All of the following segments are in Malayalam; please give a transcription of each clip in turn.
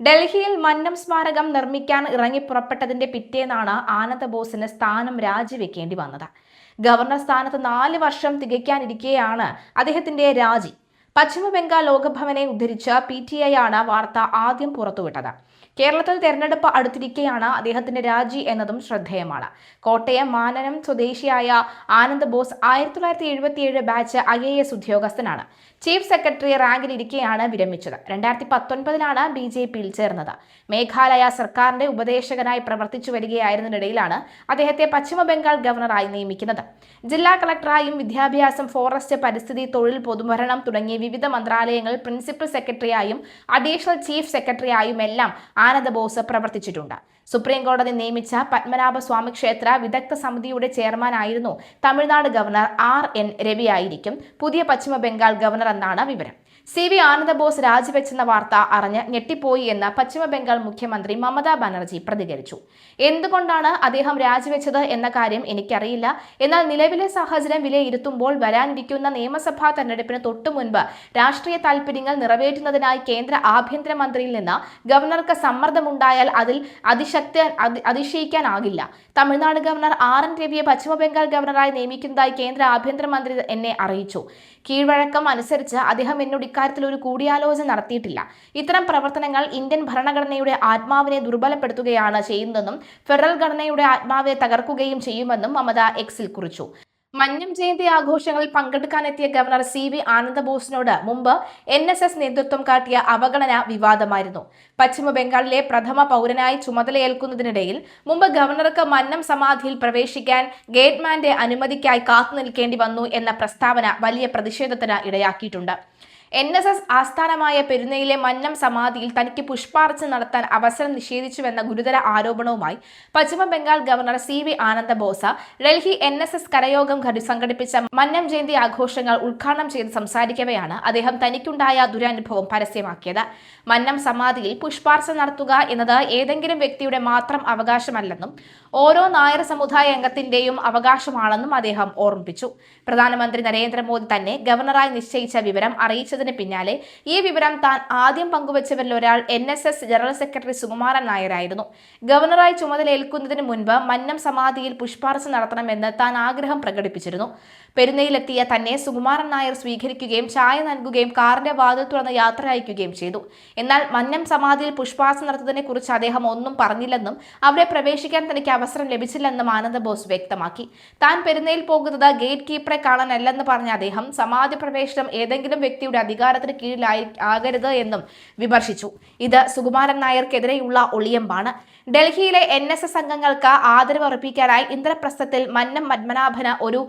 ഡൽഹിയിൽ മന്നം സ്മാരകം നിർമ്മിക്കാൻ ഇറങ്ങി പുറപ്പെട്ടതിന്റെ പിറ്റേന്നാണ് ആനന്ദ് ബോസിന് സ്ഥാനം രാജിവെക്കേണ്ടി വന്നത്. ഗവർണർ സ്ഥാനത്ത് 4 വർഷം തികയ്ക്കാനിരിക്കെയാണ് അദ്ദേഹത്തിന്റെ രാജി. പശ്ചിമ ബംഗാൾ ലോകഭവനെ ഉദ്ധരിച്ച് PTI ആണ് വാർത്ത ആദ്യം പുറത്തുവിട്ടത്. കേരളത്തിൽ തെരഞ്ഞെടുപ്പ് അടുത്തിരിക്കെയാണ് അദ്ദേഹത്തിന്റെ രാജി എന്നതും ശ്രദ്ധേയമാണ്. കോട്ടയം മാനനം സ്വദേശിയായ ആനന്ദ് ബോസ് 1977 ബാച്ച് IAS ഉദ്യോഗസ്ഥനാണ്. ചീഫ് സെക്രട്ടറി റാങ്കിലിരിക്കെയാണ് വിരമിച്ചത്. 2019 BJPയിൽ ചേർന്നത്. മേഘാലയ സർക്കാരിന്റെ ഉപദേശകനായി പ്രവർത്തിച്ചു വരികയായിരുന്നതിനിടയിലാണ് അദ്ദേഹത്തെ പശ്ചിമ ബംഗാൾ ഗവർണറായി നിയമിക്കുന്നത്. ജില്ലാ കളക്ടറായും വിദ്യാഭ്യാസം, ഫോറസ്റ്റ്, പരിസ്ഥിതി, തൊഴിൽ, പൊതുഭരണം തുടങ്ങിയ വിവിധ മന്ത്രാലയങ്ങളിൽ പ്രിൻസിപ്പൽ സെക്രട്ടറിയായും അഡീഷണൽ ചീഫ് സെക്രട്ടറിയായും എല്ലാം ആനന്ദ് ബോസ് പ്രവർത്തിച്ചിട്ടുണ്ട്. സുപ്രീം കോടതി നിയമിച്ച പത്മനാഭ സ്വാമി ക്ഷേത്ര വിദഗ്ധ സമിതിയുടെ ചെയർമാനായിരുന്നു തമിഴ്നാട് ഗവർണർ RN രവിയായിരിക്കും പുതിയ പശ്ചിമ ബംഗാൾ ഗവർണർ എന്നാണ് വിവരം. CV ആനന്ദ് ബോസ് രാജിവെച്ചെന്ന വാർത്ത അറിഞ്ഞ് ഞെട്ടിപ്പോയി എന്ന് പശ്ചിമ ബംഗാൾ മുഖ്യമന്ത്രി മമതാ ബാനർജി പ്രതികരിച്ചു. എന്തുകൊണ്ടാണ് അദ്ദേഹം രാജിവെച്ചത് എന്ന കാര്യം എനിക്കറിയില്ല. എന്നാൽ നിലവിലെ സാഹചര്യം വിലയിരുത്തുമ്പോൾ വരാനിരിക്കുന്ന നിയമസഭാ തെരഞ്ഞെടുപ്പിന് തൊട്ടു മുൻപ് രാഷ്ട്രീയ താൽപര്യങ്ങൾ നിറവേറ്റുന്നതിനായി കേന്ദ്ര ആഭ്യന്തരമന്ത്രിയിൽ നിന്ന് ഗവർണർക്ക് സമ്മർദ്ദമുണ്ടായാൽ അതിൽ അതിശയിക്കാനാകില്ല. തമിഴ്നാട് ഗവർണർ RN രവിയെ പശ്ചിമ ബംഗാൾ ഗവർണറായി നിയമിക്കുന്നതായി കേന്ദ്ര ആഭ്യന്തരമന്ത്രി എന്നെ അറിയിച്ചു. കീഴ്വഴക്കം അനുസരിച്ച് അദ്ദേഹം എന്നോട് ഇക്കാര്യത്തിൽ ഒരു കൂടിയാലോചന നടത്തിയിട്ടില്ല. ഇത്തരം പ്രവർത്തനങ്ങൾ ഇന്ത്യൻ ഭരണഘടനയുടെ ആത്മാവിനെ ദുർബലപ്പെടുത്തുകയാണ് ചെയ്യുന്നതെന്നും ഫെഡറൽ ഘടനയുടെ ആത്മാവിനെ തകർക്കുകയും ചെയ്യുമെന്നും മമത Xൽ കുറിച്ചു. മന്നം ജയന്തി ആഘോഷങ്ങളിൽ പങ്കെടുക്കാനെത്തിയ ഗവർണർ CV ആനന്ദ് ബോസിനോട് മുമ്പ് NSS നേതൃത്വം കാട്ടിയ അവഗണന വിവാദമായിരുന്നു. പശ്ചിമ ബംഗാളിലെ പ്രഥമ പൗരനായി ചുമതലയേൽക്കുന്നതിനിടയിൽ മുമ്പ് ഗവർണർക്ക് മന്നം സമാധിയിൽ പ്രവേശിക്കാൻ ഗേറ്റ്മാന്റെ അനുമതിക്കായി കാത്തുനിൽക്കേണ്ടി വന്നു എന്ന പ്രസ്താവന വലിയ പ്രതിഷേധത്തിന് ഇടയാക്കിയിട്ടുണ്ട്. NSS ആസ്ഥാനമായ പെരുന്നയിലെ മന്നം സമാധിയിൽ തനിക്ക് പുഷ്പാർച്ചന നടത്താൻ അവസരം നിഷേധിച്ചുവെന്ന ഗുരുതര ആരോപണവുമായി പശ്ചിമ Bengal governor CV Anand boss Delhi NSS കരയോഗം സംഘടിപ്പിച്ച മന്നം ജയന്തി ആഘോഷങ്ങൾ ഉദ്ഘാടനം ചെയ്ത് സംസാരിക്കവെയാണ് അദ്ദേഹം തനിക്കുണ്ടായ ദുരനുഭവം പരസ്യമാക്കിയത്. മന്നം സമാധിയിൽ പുഷ്പാർച്ചന നടത്തുക എന്നത് ഏതെങ്കിലും വ്യക്തിയുടെ മാത്രം അവകാശമല്ലെന്നും ഓരോ നായർ സമുദായ അംഗത്തിന്റെയും അവകാശമാണെന്നും അദ്ദേഹം ഓർമ്മിപ്പിച്ചു. പ്രധാനമന്ത്രി നരേന്ദ്രമോദി തന്നെ ഗവർണറായി നിശ്ചയിച്ച വിവരം അറിയിച്ചതിന് പിന്നാലെ ഈ വിവരം താൻ ആദ്യം പങ്കുവച്ചവരിൽ ഒരാൾ NSS ജനറൽ സെക്രട്ടറി സുകുമാരൻ നായരായിരുന്നു. ഗവർണറായി ചുമതലയേൽക്കുന്നതിന് മുൻപ് മന്നം സമാധിയിൽ പുഷ്പാർച്ചന നടത്തണമെന്ന് താൻ ആഗ്രഹം പ്രകടിപ്പിച്ചിരുന്നു. പെരുന്നയിലെത്തിയ തന്നെ സുകുമാരൻ നായർ സ്വീകരിക്കുകയും ചായ നൽകുകയും കാറിന്റെ വാതിൽ തുറന്ന് യാത്ര അയക്കുകയും ചെയ്തു. എന്നാൽ മന്നം സമാധിയിൽ പുഷ്പാർച്ചന നടത്തുന്നതിനെ കുറിച്ച് അദ്ദേഹം ഒന്നും പറഞ്ഞില്ലെന്നും അവിടെ പ്രവേശിക്കാൻ തനിക്ക് അവസരം ലഭിച്ചില്ലെന്നും ആനന്ദ് ബോസ് വ്യക്തമാക്കി. താൻ പെരുന്നയിൽ പോകുന്നത് ഗേറ്റ് കീപ്പറെ കാണാനല്ലെന്ന് പറഞ്ഞ അദ്ദേഹം സമാധി പ്രവേശനം ഏതെങ്കിലും വ്യക്തിയുടെ അധികാരത്തിന് കീഴിലാകരുത് എന്നും വിമർശിച്ചു. ഇത് സുകുമാരൻ നായർക്കെതിരെയുള്ള ഒളിയമ്പാണ്. ഡൽഹിയിലെ NSS അംഗങ്ങൾക്ക് ആദരവ് അർപ്പിക്കാനായി ഇന്ദ്രപ്രസ്ഥത്തിൽ മന്നം പത്മനാഭന് ഒരു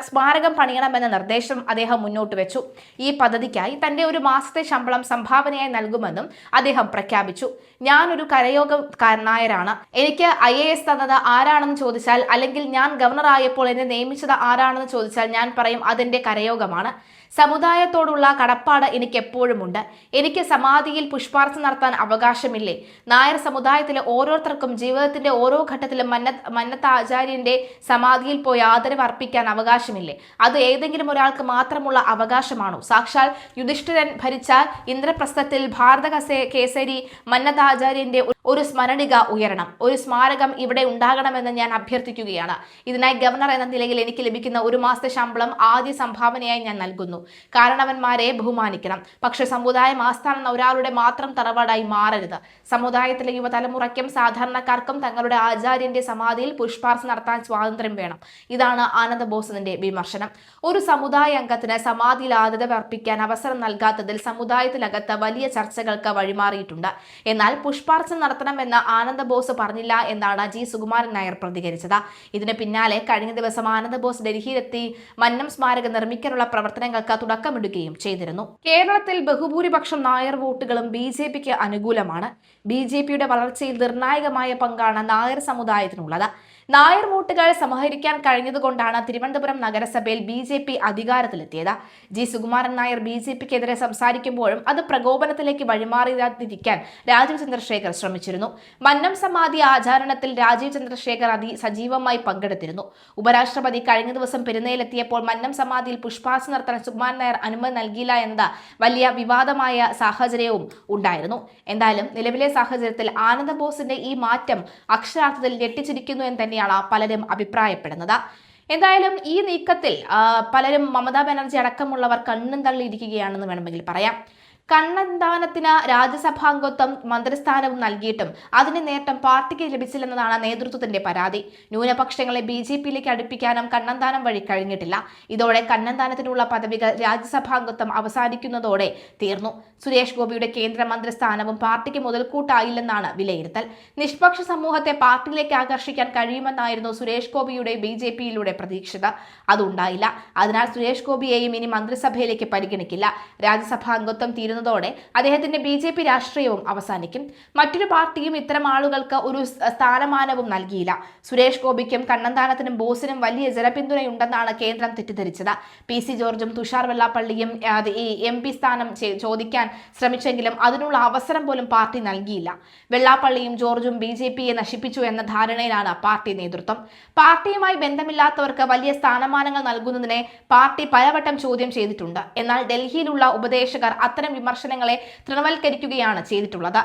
സ്മാരകം പണിയണമെന്ന നിർദ്ദേശം അദ്ദേഹം മുന്നോട്ട് വെച്ചു. ഈ പദ്ധതിക്കായി തന്റെ ഒരു മാസത്തെ ശമ്പളം സംഭാവനയായി നൽകുമെന്നും അദ്ദേഹം പ്രഖ്യാപിച്ചു. ഞാനൊരു കരയോഗക്കാരനായരാണ്. എനിക്ക് IAS തന്നത് ആരാണെന്ന് ചോദിച്ചാൽ, അല്ലെങ്കിൽ ഞാൻ ഗവർണർ ആയപ്പോൾ എന്നെ നിയമിച്ചത് ആരാണെന്ന് ചോദിച്ചാൽ ഞാൻ പറയും അതെന്റെ കരയോഗമാണ്. സമുദായത്തോടുള്ള കടപ്പാട് എനിക്ക് എപ്പോഴുമുണ്ട്. എനിക്ക് സമാധിയിൽ പുഷ്പാർച്ചന നടത്താൻ അവകാശമില്ലേ? നായർ സമുദായത്തിലെ ഓരോരുത്തർക്കും ജീവിതത്തിന്റെ ഓരോ ഘട്ടത്തിലും മന്നത്ത് ആചാര്യന്റെ സമാധിയിൽ പോയി ആദരവ് അർപ്പിക്കാൻ അവകാശമില്ലേ? അത് ഏതെങ്കിലും ഒരാൾക്ക് മാത്രമുള്ള അവകാശമാണോ? സാക്ഷാൽ യുധിഷ്ഠിരൻ ഭരിച്ച ഇന്ദ്രപ്രസ്ഥത്തിൽ ഭാരത കേസരി മന്നത്ത് ആചാര്യന്റെ ഒരു സ്മരണിക ഉയരണം. ഒരു സ്മാരകം ഇവിടെ ഉണ്ടാകണമെന്ന് ഞാൻ അഭ്യർത്ഥിക്കുകയാണ്. ഇതിനായി ഗവർണർ എന്ന നിലയിൽ എനിക്ക് ലഭിക്കുന്ന ഒരു മാസത്തെ ശമ്പളം ആദ്യ സംഭാവനയായി ഞാൻ നൽകുന്നു. കാരണവന്മാരെ ബഹുമാനിക്കണം. പക്ഷെ സമുദായം ആസ്ഥാനം ഒരാളുടെ മാത്രം തറവാടായി മാറരുത്. സമുദായത്തിലെ യുവതലമുറയ്ക്കും സാധാരണക്കാർക്കും തങ്ങളുടെ ആചാര്യന്റെ സമാധിയിൽ പുഷ്പാർച്ചന നടത്താൻ സ്വാതന്ത്ര്യം വേണം. ഇതാണ് ആനന്ദ് ബോസിന്റെ വിമർശനം. ഒരു സമുദായ അംഗത്തിന് സമാധിയിൽ ആദരവ് അർപ്പിക്കാൻ അവസരം നൽകാത്തതിൽ സമുദായത്തിനകത്ത് വലിയ ചർച്ചകൾക്ക് വഴിമാറിയിട്ടുണ്ട്. എന്നാൽ പുഷ്പാർച്ചന നടത്തണമെന്ന് ആനന്ദ് ബോസ് പറഞ്ഞില്ല എന്നാണ് G സുകുമാരൻ നായർ പ്രതികരിച്ചത്. ഇതിന് പിന്നാലെ കഴിഞ്ഞ ദിവസം ആനന്ദ് ബോസ് ഡൽഹിയിലെത്തി മന്നം സ്മാരകം നിർമ്മിക്കാനുള്ള പ്രവർത്തനങ്ങൾക്ക് തുടക്കമിടുകയും ചെയ്തിരുന്നു. കേരളത്തിൽ ബഹുഭൂരിപക്ഷം നായർ വോട്ടുകളും BJPക്ക് അനുകൂലമാണ്. BJPയുടെ വളർച്ചയിൽ നിർണായകമായ പങ്കാണ് നായർ സമുദായത്തിനുള്ളത്. നായർ വോട്ടുകൾ സമാഹരിക്കാൻ കഴിഞ്ഞതുകൊണ്ടാണ് തിരുവനന്തപുരം നഗരസഭയിൽ BJP അധികാരത്തിലെത്തിയത്. ജി സുകുമാരൻ നായർ BJPക്കെതിരെ സംസാരിക്കുമ്പോഴും അത് പ്രകോപനത്തിലേക്ക് വഴിമാറിയാതിരിക്കാൻ രാജീവ് ചന്ദ്രശേഖർ ശ്രമിച്ചിരുന്നു. മന്നം സമാധി ആചരണത്തിൽ രാജീവ് ചന്ദ്രശേഖർ സജീവമായി പങ്കെടുത്തിരുന്നു. ഉപരാഷ്ട്രപതി കഴിഞ്ഞ ദിവസം പെരുന്നയിലെത്തിയപ്പോൾ മന്നം സമാധിയിൽ പുഷ്പാർച്ചന നടത്താൻ സുകുമാരൻ നായർ അനുമതി നൽകിയില്ല എന്നത് വലിയ വിവാദമായ സാഹചര്യവും ഉണ്ടായിരുന്നു. എന്തായാലും നിലവിലെ സാഹചര്യത്തിൽ ആനന്ദ ബോസിന്റെ ഈ മാറ്റം അക്ഷരാർത്ഥത്തിൽ ഞെട്ടിച്ചിരിക്കുന്നു എന്ന് തന്നെയാണ് പലരും അഭിപ്രായപ്പെടുന്നത്. എന്തായാലും ഈ നീക്കത്തിൽ പലരും മമതാ ബാനർജി അടക്കമുള്ളവർ കണ്ണും തള്ളിയിരിക്കുകയാണെന്ന് വേണമെങ്കിൽ പറയാം. കണ്ണന്താനത്തിന് രാജ്യസഭാംഗത്വം മന്ത്രിസ്ഥാനവും നൽകിയിട്ടും അതിന്റെ നേട്ടം പാർട്ടിക്ക് ലഭിച്ചില്ലെന്നതാണ് നേതൃത്വത്തിന്റെ പരാതി. ന്യൂനപക്ഷങ്ങളെ BJPയിലേക്ക് അടുപ്പിക്കാനും കണ്ണന്താനം വഴി കഴിഞ്ഞിട്ടില്ല. ഇതോടെ കണ്ണന്താനത്തിനുള്ള പദവികൾ രാജ്യസഭാംഗത്വം അവസാനിക്കുന്നതോടെ തീർന്നു. സുരേഷ് ഗോപിയുടെ കേന്ദ്രമന്ത്രി സ്ഥാനവും പാർട്ടിക്ക് മുതൽക്കൂട്ടായില്ലെന്നാണ് വിലയിരുത്തൽ. നിഷ്പക്ഷ സമൂഹത്തെ പാർട്ടിയിലേക്ക് ആകർഷിക്കാൻ കഴിയുമെന്നായിരുന്നു സുരേഷ് ഗോപിയുടെ BJPയിലൂടെ പ്രതീക്ഷിച്ചത്. അതുണ്ടായില്ല. അതിനാൽ സുരേഷ് ഗോപിയെയും ഇനി മന്ത്രിസഭയിലേക്ക് പരിഗണിക്കില്ല. രാജ്യസഭാംഗത്വം തീരുന്നതോടെ അദ്ദേഹത്തിന്റെ BJP രാഷ്ട്രീയവും അവസാനിക്കും. മറ്റൊരു പാർട്ടിയും ഇത്തരം ആളുകൾക്ക് ഒരു സ്ഥാനമാനവും നൽകിയില്ല. സുരേഷ് ഗോപിക്കും കണ്ണന്താനത്തിനും ബോസിനും വലിയ ജനപിന്തുണയുണ്ടെന്നാണ് കേന്ദ്രം തെറ്റിദ്ധരിച്ചത്. PC ജോർജും തുഷാർ വെള്ളാപ്പള്ളിയും ഈ MP സ്ഥാനം ചോദിക്കാൻ ശ്രമിച്ചെങ്കിലും അതിനുള്ള അവസരം പോലും പാർട്ടി നൽകിയില്ല. വെള്ളാപ്പള്ളിയും ജോർജും BJPയെ നശിപ്പിച്ചു എന്ന ധാരണയിലാണ് പാർട്ടി നേതൃത്വം. പാർട്ടിയുമായി ബന്ധമില്ലാത്തവർക്ക് വലിയ സ്ഥാനമാനങ്ങൾ നൽകുന്നതിനെ പാർട്ടി പലവട്ടം ചോദ്യം ചെയ്തിട്ടുണ്ട്. എന്നാൽ ഡൽഹിയിലുള്ള ഉപദേശകർ അത്തരം വിമർശനങ്ങളെ തൃണവൽക്കരിക്കുകയാണ് ചെയ്തിട്ടുള്ളത്.